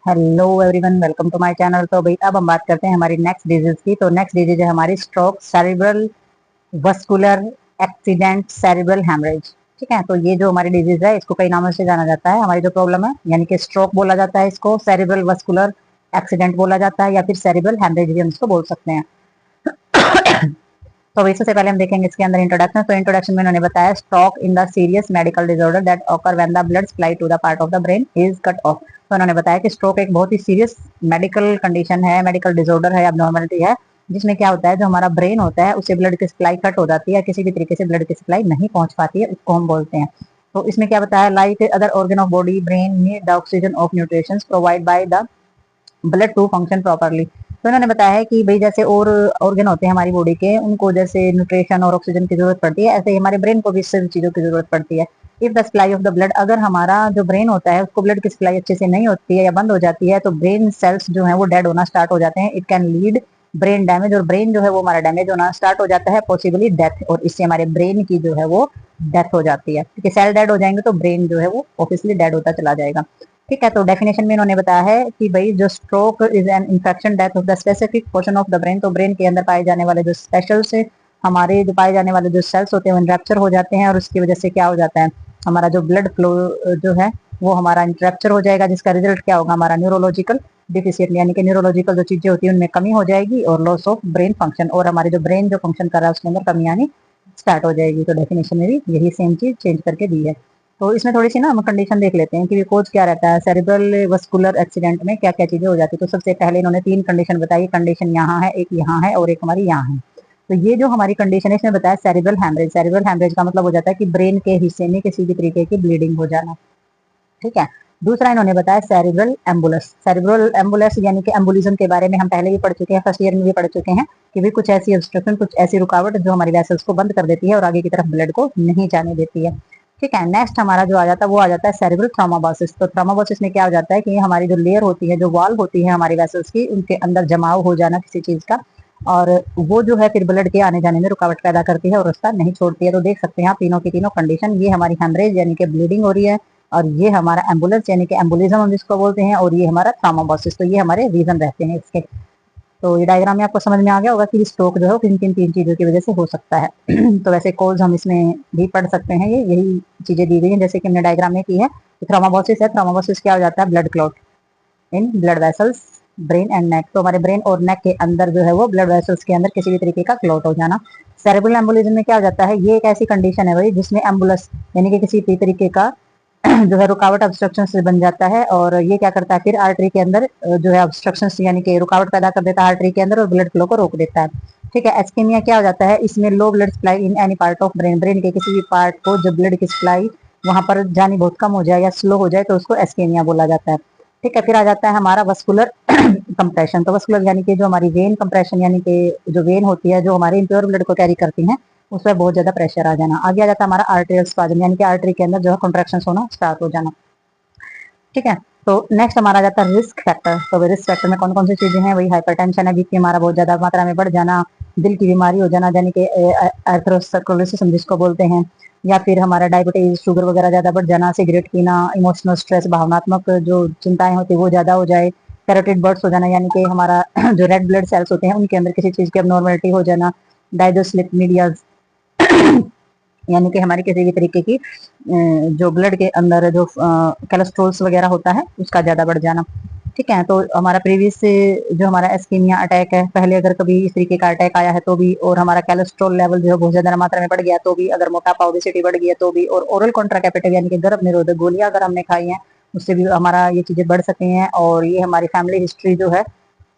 Hello everyone, welcome to my channel. तो भाई अब हम बात करते हैं हमारी नेक्स्ट डिजीज की। तो नेक्स्ट डिजीज है हमारी stroke, cerebral vascular accident, cerebral haemorrhage. ठीक है, तो ये जो हमारी डिजीज है इसको कई नामों से जाना जाता है। हमारी जो प्रॉब्लम है यानी कि स्ट्रोक बोला जाता है इसको, सेरिब्रल वस्कुलर एक्सीडेंट बोला जाता है, या फिर सेरिब्रल हैमरेज भी हम इसको बोल सकते हैं। तो सबसे पहले हम देखेंगे इसके अंदर इंट्रोडक्शन। तो इंट्रोडक्शन में उन्होंने बताया stroke in the serious medical disorder that occur when the blood supply to the part of the brain is cut off. तो उन्होंने बताया कि स्ट्रोक एक बहुत ही सीरियस मेडिकल कंडीशन है, मेडिकल डिसऑर्डर है, अबनॉर्मलिटी है, जिसमें क्या होता है जो हमारा ब्रेन होता है उसे ब्लड की सप्लाई कट हो जाती है, किसी भी तरीके से ब्लड की सप्लाई नहीं पहुंच पाती है, उसको हम बोलते हैं। तो इसमें क्या बताया, like other organ of body brain need the oxygen of nutrition provide by the blood to function properly. तो इन्होंने बताया है कि भाई जैसे और ऑर्गन होते हैं हमारी बॉडी के, उनको जैसे न्यूट्रिशन और ऑक्सीजन की जरूरत पड़ती है, ऐसे ही हमारे ब्रेन को भी सभी चीजों की जरूरत पड़ती है। If the supply of the blood, अगर हमारा जो ब्रेन होता है उसको ब्लड की सप्लाई अच्छे से नहीं होती है या बंद हो जाती है, तो ब्रेन सेल्स जो है वो डेड होना स्टार्ट हो जाते हैं। It can lead brain damage, और ब्रेन जो है वो हमारा डैमेज होना स्टार्ट हो जाता है, पॉसिबली डेथ, और इससे हमारे ब्रेन की जो है वो डेथ हो जाती है। क्योंकि सेल डेड हो जाएंगे तो ब्रेन जो है वो ऑब्वियसली डेड होता चला जाएगा। ठीक है, तो डेफिनेशन में इन्होंने बताया है कि भाई जो stroke is an infection death of the specific portion of the brain. तो ब्रेन के अंदर पाए जाने वाले जो स्पेशल से हमारे जो पाए जाने वाले जो सेल्स होते हैं वो रैप्चर हो जाते हैं, और उसकी वजह से क्या हो जाता है, हमारा जो ब्लड फ्लो जो है वो हमारा इंटरेक्चर हो जाएगा, जिसका रिजल्ट क्या होगा, हमारा न्यूरोलॉजिकल डिफिशियंट, यानी कि न्यूरोलॉजिकल जो चीजें होती है उनमें कमी हो जाएगी, और लॉस ऑफ ब्रेन फंक्शन, और हमारे जो ब्रेन जो फंक्शन कर रहा है उसके अंदर कमी आनी स्टार्ट हो जाएगी। तो डेफिनेशन में भी यही सेम चीज चेंज करके दी है। तो इसमें थोड़ी सी ना हम कंडीशन देख लेते हैं कि कोज क्या रहता है, सेरिब्रल वस्कुलर एक्सीडेंट में क्या क्या चीजें हो जाती है। तो सबसे पहले इन्होंने 3 कंडीशन बताई, कंडीशन यहाँ है, एक यहाँ है और एक हमारी यहाँ है। तो ये जो हमारी कंडीशन है इसमें बताया सेरिब्रल हैमरेज। सेरिब्रल हैमरेज का मतलब हो जाता है कि ब्रेन के हिस्से में किसी भी तरीके की ब्लीडिंग हो जाना। ठीक है, दूसरा इन्होंने बताया सेरिब्रल एम्बुलस। सेरिब्रल एम्बुलस यानी कि एम्बुलिज्म के बारे में हम पहले भी पढ़ चुके हैं, फर्स्ट ईयर में भी पढ़ चुके हैं कि भी कुछ ऐसी ऑब्स्ट्रक्शन, कुछ ऐसी रुकावट जो हमारी वेसल्स को बंद कर देती है और आगे की तरफ ब्लड को नहीं जाने देती है। ठीक है, नेक्स्ट हमारा जो आ जाता है वो आ जाता है सेरिब्रल थ्रोम्बोसिस। तो थ्रोम्बोसिस में क्या हो जाता है कि हमारी जो लेयर होती है, जो वॉल होती है हमारी वेसल्स की, उनके अंदर जमाव हो जाना किसी चीज का, और वो जो है फिर ब्लड के आने जाने में रुकावट पैदा करती है और रास्ता नहीं छोड़ती है। तो देख सकते हैं आप तीनों की तीनों कंडीशन, ये हमारी हेमरेज यानी कि ब्लीडिंग हो रही है, और ये हमारा एम्बुलेंस यानी कि एम्बुलिज्म हम जिसको बोलते हैं, और ये हमारा थ्रोम्बोसिस। तो ये हमारे रीजन रहते हैं इसके। तो ये डायग्राम में आपको समझ में आ गया होगा कि स्ट्रोक जो है किन किन 3 चीजों की वजह से हो सकता है। तो वैसे कोज हम इसमें भी पढ़ सकते हैं, ये यही चीजें दी गई हैं जैसे कि हमने डायग्राम में की है। तो थ्रोम्बोसिस है, थ्रोम्बोसिस क्या हो जाता है, blood clot in blood vessels brain and neck. तो हमारे ब्रेन और नेक के अंदर जो है वो ब्लड वेसल्स के अंदर किसी भी तरीके का क्लॉट हो जाना। सेरेब्रल एम्बोलिज्म में क्या हो जाता है, ये एक ऐसी कंडीशन है भाई जिसमें एम्बुलस यानी कि किसी भी तरीके का जो है रुकावट ऑब्स्ट्रक्शन से बन जाता है, और ये क्या करता है फिर आर्टरी के अंदर जो है ऑब्स्ट्रक्शन यानी कि रुकावट पैदा कर देता है आर्टरी के अंदर, और ब्लड फ्लो को रोक देता है। ठीक है, एस्केमिया क्या हो जाता है, इसमें low blood supply in any part of brain. Brain के किसी भी पार्ट को जब ब्लड की सप्लाई वहां पर जानी बहुत कम हो जाए या स्लो हो जाए तो उसको एस्केमिया बोला जाता है। ठीक है, फिर आ जाता है हमारा वस्कुलर कंप्रेशन। तो वस्कुलर यानी कि जो हमारी वेन कंप्रेशन, यानी कि जो वेन होती है जो हमारे इम्प्योर ब्लड को कैरी करती है, उस पर बहुत ज्यादा प्रेशर आ जाना। आगे आ जाता है हमारा आर्टेरियल स्पाज्म, यानी कि आर्टरी के अंदर जो है कॉन्ट्रैक्शन होना स्टार्ट हो जाना। ठीक है, तो नेक्स्ट हमारा जाता है रिस्क फैक्टर। तो रिस्क फैक्टर में कौन कौन सी चीजें हैं, वही हाइपरटेंशन है, बीपी हमारा बहुत ज्यादा मात्रा में बढ़ जाना, दिल की बीमारी हो जाना यानी कि एथेरोस्क्लेरोसिस हम जिसको बोलते हैं, या फिर हमारा डायबिटीज, शुगर वगैरह ज्यादा बढ़ जाना, सिगरेट पीना, इमोशनल स्ट्रेस, भावनात्मक जो चिंताएं होती है वो ज्यादा हो जाए, कैरोटिड बर्ड्स हो जाना यानी कि हमारा जो रेड ब्लड सेल्स होते हैं उनके अंदर किसी चीज की अबनॉर्मलिटी हो जाना, डायजोस्लिपिमिडिया यानी कि हमारी किसी भी तरीके की जो ब्लड के अंदर जो कोलेस्ट्रॉल्स वगैरह होता है उसका ज्यादा बढ़ जाना। ठीक है, तो हमारा प्रीवियस से जो हमारा एस्कीमिया अटैक है, पहले अगर कभी इस तरीके का अटैक आया है तो भी, और हमारा कोलेस्ट्रॉल लेवल जो है बहुत ज्यादा मात्रा में बढ़ गया तो भी, अगर मोटापा ओबेसिटी बढ़ गई है तो भी, और ओरल कॉन्ट्रासेप्टिव यानी कि गर्भ निरोधक गोलियां अगर हमने खाई हैं उससे भी हमारा ये चीजें बढ़ सकती हैं। और ये हमारी फैमिली हिस्ट्री जो है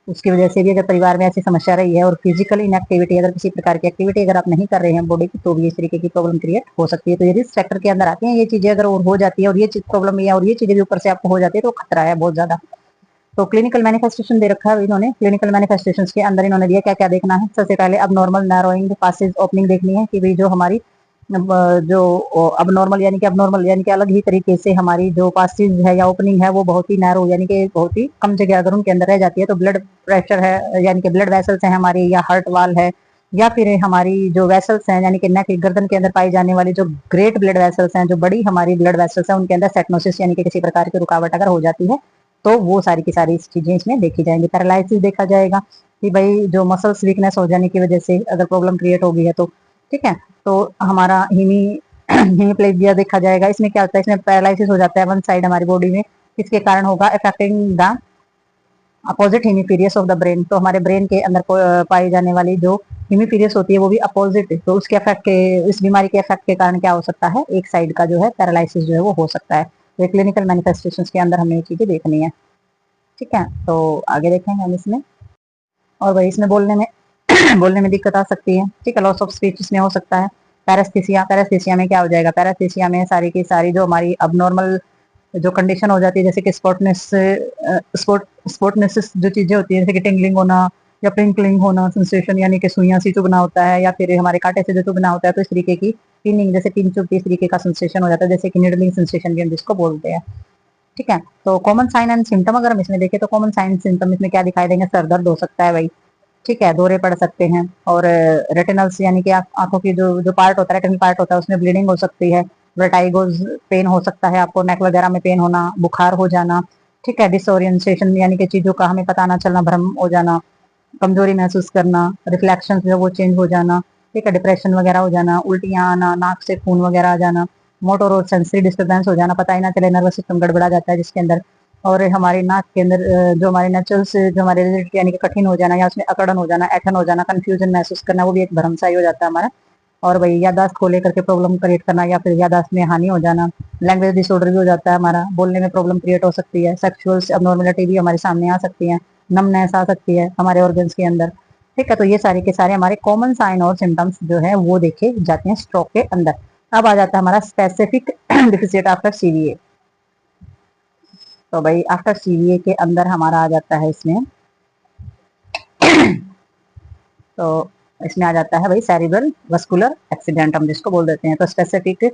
उसकी वजह से भी अगर परिवार में ऐसी समस्या रही है, और फिजिकल इनएक्टिविटी, अगर किसी प्रकार की एक्टिविटी अगर आप नहीं कर रहे हैं बॉडी की, तो भी इस तरीके की प्रॉब्लम क्रिएट हो सकती है। तो ये रिस्क फैक्टर के अंदर आती हैं ये चीजें, अगर और हो जाती है और ये चीज प्रॉब्लम भी है और ये चीजें भी ऊपर से आपको हो जाती है तो खतरा है बहुत ज्यादा। तो क्लिनिकल मैनिफेस्टेशन दे रखा है इन्होंने। क्लिनिकल मैनिफेस्टेशन के अंदर इन्होंने दिया क्या क्या देखना है। सबसे पहले अब नॉर्मल नैरोइंग पासेज ओपनिंग देखनी है कि भाई जो हमारी जो अब नॉर्मल यानी कि अलग ही तरीके से हमारी जो पासेज है या ओपनिंग है वो बहुत ही नैरो यानी कि बहुत ही कम जगह अगर उनके अंदर रह जाती है, तो ब्लड प्रेशर है यानी कि ब्लड वेसल्स है हमारी, या हार्ट वाल है, या फिर हमारी जो वेसल्स हैं यानी कि नेक गर्दन के अंदर पाई जाने वाली जो ग्रेट ब्लड वेसल्स हैं, जो बड़ी हमारी ब्लड वेसल्स हैं, उनके अंदर सेटनोसिस यानी कि किसी प्रकार की रुकावट अगर हो जाती है तो वो सारी की सारी चीजें इसमें देखी जाएंगी। पैरालिसिस देखा जाएगा कि भाई जो मसल्स वीकनेस हो जाने की वजह से अगर प्रॉब्लम क्रिएट हो गई है तो ठीक है, तो हमारा हीमीप्लेजिया देखा जाएगा। इसमें क्या होता है, इसमें पैरालिसिस हो जाता है वन साइड हमारी बॉडी में, किसके कारण होगा, affecting the opposite hemispheres of the brain. तो हमारे ब्रेन के अंदर पाई जाने वाली जो हेमिफीरियस होती है वो भी अपोजिट, तो उसके इफेक्ट के, इस बीमारी के इफेक्ट के कारण क्या हो सकता है, एक साइड का जो है पैरालिसिस जो है वो हो सकता है। तो क्लिनिकल मैनिफेस्टेशन के अंदर हमें ये चीजें देखनी है। ठीक है, तो आगे देखेंगे हम इसमें। और वही इसमें बोलने में बोलने में दिक्कत आ सकती है। ठीक है, लॉस ऑफ स्पीच इसमें हो सकता है। पैरास्थीसिया, पैरास्थीसिया में क्या हो जाएगा, पैरास्थीसिया में सारी की सारी जो हमारी अबनॉर्मल जो कंडीशन हो जाती है, जैसे कि स्पोर्टनेस जो चीजें होती है, जैसे कि टिंगलिंग होना या प्रिंकलिंग होना, सेंसेशन यानी कि सुइयां सी चुभना होता है, या फिर हमारे कांटे से जो चुभना होता है, तो इस तरीके की पिनिंग, जैसे पिन चुभती इस तरीके का सेंसेशन हो जाता है, जैसे कि निडलिंग सेंसेशन भी हम जिसको बोलते हैं। ठीक है, तो कॉमन साइन एंड सिम्टम अगर हम इसमें देखें तो कॉमन साइन सिम्टम इसमें क्या दिखाई देंगे, सर दर्द हो सकता है भाई, ठीक है, दौरे पड़ सकते हैं, और रेटिनल्स यानी कि आंखों की जो जो पार्ट होता है, रेटिनल पार्ट होता है, उसमें ब्लीडिंग हो सकती है, वर्टाइगोज पेन हो सकता है, आपको नेक वगैरह में पेन होना, बुखार हो जाना। ठीक है, डिसोरियंटेशन यानी कि चीजों का हमें पता ना चलना, भ्रम हो जाना, कमजोरी महसूस करना, रिफ्लेक्शन जो वो चेंज हो जाना। ठीक है, डिप्रेशन वगैरह हो जाना, उल्टियां आना, नाक से खून वगैरह आ जाना, मोटर और सेंसरी डिस्टर्बेंस हो जाना, पता ही ना चले, नर्वस सिस्टम गड़बड़ा जाता है जिसके अंदर। और हमारी नाक के अंदर जो हमारे नेचुरल्स जो हमारे रिजल्ट यानी कि कठिन हो जाना, या उसमें अकड़न हो जाना, ऐठन हो जाना, कंफ्यूजन महसूस करना, वो भी एक भ्रम सा ही हो जाता है हमारा। और वही यादाश्त को लेकर के प्रॉब्लम क्रिएट करना, या फिर यादाश्त में हानि हो जाना, लैंग्वेज डिसऑर्डर भी हो जाता है हमारा, बोलने में प्रॉब्लम क्रिएट हो सकती है, सेक्सुअल अबनॉर्मलिटी भी हमारे सामने आ सकती है, नमनेस आ सकती है हमारे ऑर्गन्स के अंदर। ठीक है, तो ये सारे के सारे हमारे कॉमन साइन और सिम्टम्स जो है वो देखे जाते हैं स्ट्रोक के अंदर। अब आ जाता है हमारा स्पेसिफिक डिफिसिट आफ्टर सीवीए। तो भाई आफ्टर सीवीए के अंदर हमारा आ जाता है इसमें तो इसमें आ जाता है भाई सेरिब्रल वस्कुलर एक्सीडेंट हम जिसको बोल देते हैं। तो स्पेसिफिक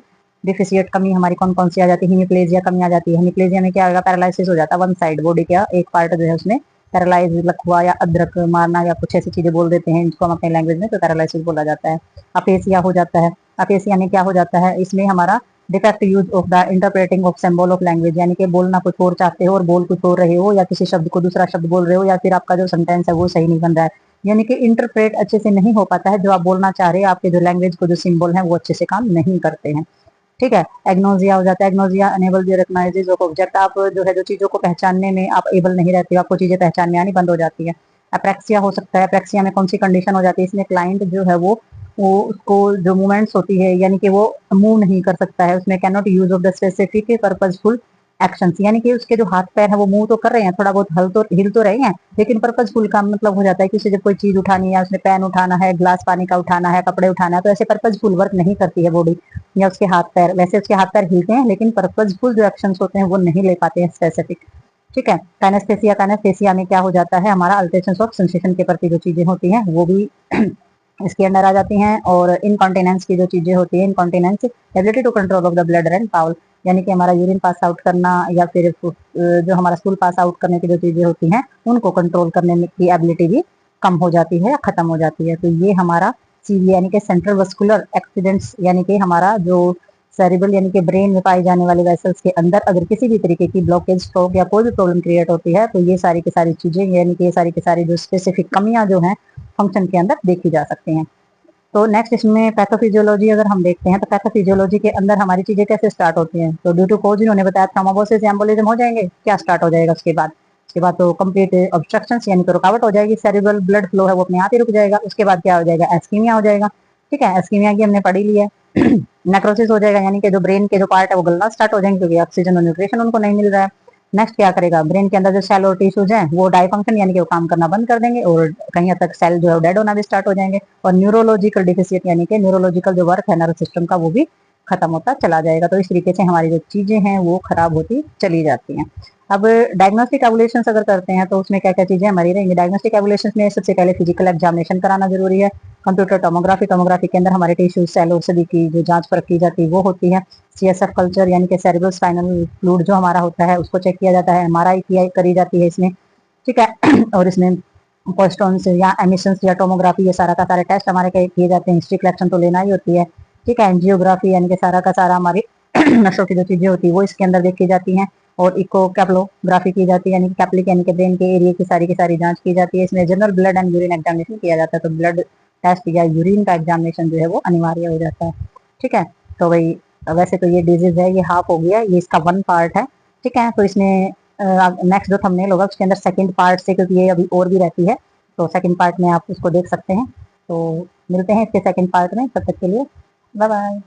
डिफिसिएट कमी हमारी कौन कौन सी आ जाती है, हिमिप्लेजिया कमी आ जाती है। हिमिप्लेजिया में क्या होगा, पैरालिसिस हो जाता है वन साइड बॉडी का एक पार्ट जो है उसमें पैरालाइज, लकवा या अदरक मारना या कुछ ऐसी चीजें बोल देते हैं जिनको हम अपने लैंग्वेज में, तो पैरालिसिस बोला जाता है। अपेसिया हो जाता है। अपेसिया में क्या हो जाता है, इसमें हमारा defect use of the interpreting of symbol of language, यानी कि बोलना कुछ और चाहते हो और बोल कुछ और रहे हो, या किसी शब्द को दूसरा शब्द बोल रहे हो, या फिर आपका जो सेंटेंस है वो सही नहीं बन रहा है, यानी कि इंटरप्रेट अच्छे से नहीं हो पाता है जो आप बोलना चाह रहे हैं, आपके जो लैंग्वेज को जो सिंबल है वो अच्छे से काम नहीं करते हैं। ठीक है, एग्नोजिया हो जाता है। Agnosia unable the recognizes of object, आप जो है जो चीजों को पहचानने में आप एबल नहीं रहते हो, आपको चीजें पहचान में आनी बंद हो जाती है। अप्रैक्सिया हो सकता है। अप्रैक्सिया में कौन सी कंडीशन हो जाती है, इसमें क्लाइंट जो है वो उसको जो मूवमेंट्स होती है, यानी कि वो मूव नहीं कर सकता है, उसमें can not use of the specific purposeful actions, यानी कि उसके जो हाथ पैर है वो मूव तो कर रहे हैं, थोड़ा बहुत हिल तो रहे हैं, लेकिन पर्पजफुल का मतलब हो जाता है कि उसे जब कोई चीज उठानी है, उसने पेन उठाना है, ग्लास पानी का उठाना है, कपड़े उठाना है, तो ऐसे पर्पजफुल वर्क नहीं करती है बॉडी या उसके हाथ पैर। वैसे उसके हाथ पैर हिलते हैं लेकिन पर्पजफुल जो एक्शंस होते हैं वो नहीं ले पाते हैं स्पेसिफिक। ठीक है, काइनेस्थेसिया। काइनेस्थेसिया में क्या हो जाता है, हमारा अल्टेशंस ऑफ सेंसेशन के प्रति जो चीजें होती हैं वो भी इसके अंदर आ जाती हैं। और इनकॉन्टिनेंस की जो चीजें होती है, incontinence ability to control of the bladder and bowel, यानी कि हमारा यूरिन पास आउट करना या फिर जो हमारा स्टूल पास आउट करने की जो चीजें होती हैं उनको कंट्रोल करने की एबिलिटी भी कम हो जाती है या खत्म हो जाती है। तो ये हमारा सीवी यानी कि सेंट्रल वस्कुलर एक्सीडेंट्स, यानी कि हमारा जो सेरिब्रल यानी कि ब्रेन में पाई जाने वाले वेसल्स के अंदर अगर किसी भी तरीके की ब्लॉकेज, स्ट्रोक या कोई भी प्रॉब्लम क्रिएट होती है तो ये सारी की सारी चीजें, यानी कि ये सारी की सारी जो स्पेसिफिक कमियां जो हैं फंक्शन के अंदर देखी जा सकती हैं। तो नेक्स्ट इसमें पैथोफिजियोलॉजी अगर हम देखते हैं तो पैथोफिजियोलॉजी के अंदर हमारी चीजें कैसे स्टार्ट होती हैं, तो ड्यू टू कोज इन्होंने बताया थ्रोम्बोसिस एम्बोलिज्म हो जाएंगे, क्या स्टार्ट हो जाएगा उसके बाद तो कंप्लीट ऑब्स्ट्रक्शन यानी तो रुकावट हो जाएगी, सेरिब्रल ब्लड फ्लो है वो अपने आप ही रुक जाएगा। उसके बाद क्या हो जाएगा, एस्कीमिया हो जाएगा। ठीक है, एस्कीमिया की हमने पढ़ी ली है। नेक्रोसिस हो जाएगा, यानी कि जो ब्रेन के जो पार्ट है वो गलना स्टार्ट हो जाएंगे क्योंकि ऑक्सीजन और न्यूट्रिशन उनको नहीं मिल रहा है। नेक्स्ट क्या करेगा, ब्रेन के अंदर जो सेल और टिश्यूज हैं वो डाइफंक्शन यानी कि वो काम करना बंद कर देंगे और कहीं हद तक सेल जो है डेड होना भी स्टार्ट हो जाएंगे। और न्यूरोलॉजिकल डिफिसिट यानी कि न्यूरोलॉजिकल जो वर्क है नर्व सिस्टम का वो भी खत्म होता चला जाएगा। तो इस तरीके से हमारी जो चीजें हैं वो खराब होती चली जाती हैं। अब डायग्नोस्टिक एवोल्यूशन अगर करते हैं तो उसमें क्या क्या चीजें हमारी रहेंगी। डायग्नोस्टिक एवोल्यूशन में सबसे पहले फिजिकल एग्जामिनेशन कराना जरूरी है। कंप्यूटर टोमोग्राफी, टोमोग्राफी के अंदर हमारे टिश्यू सेल और सभी की जो जांच परख की जाती है वो होती है। सीएसएफ कल्चर यानी कि सेरेब्रल स्पाइनल फ्लूइड जो हमारा होता है उसको चेक किया जाता है। एमआरआई करी जाती है इसमें। ठीक है, और इसमें पोस्टॉन्स या एमिशंस या टोमोग्राफी ये सारा का सारे टेस्ट हमारे किए जाते हैं। हिस्ट्री कलेक्शन तो लेना ही होती है। ठीक है, एंजियोग्राफी यानी कि सारा का सारा हमारी नसों की जो चीजें होती है वो इसके अंदर देखी जाती हैं। और इकोकैप्लोग्राफी की जाती है, यानी कि कैप्लिक यानी कि ब्रेन के एरिया की सारी जांच की जाती है। इसमें general blood and urine examination किया जाता है, तो ब्लड टेस्ट या यूरिन का एग्जामिनेशन जो है वो अनिवार्य हो जाता है। ठीक है, तो भाई वैसे तो ये डिजीज है, ये हाफ हो गया, ये इसका वन पार्ट है। ठीक है, तो इसमें नेक्स्ट जो थंबनेल होगा उसके अंदर सेकंड पार्ट से, क्योंकि ये अभी और भी रहती है, तो सेकंड पार्ट में आप उसको देख सकते हैं। तो मिलते हैं इसके सेकंड पार्ट में, तब तक के लिए बाय बाय।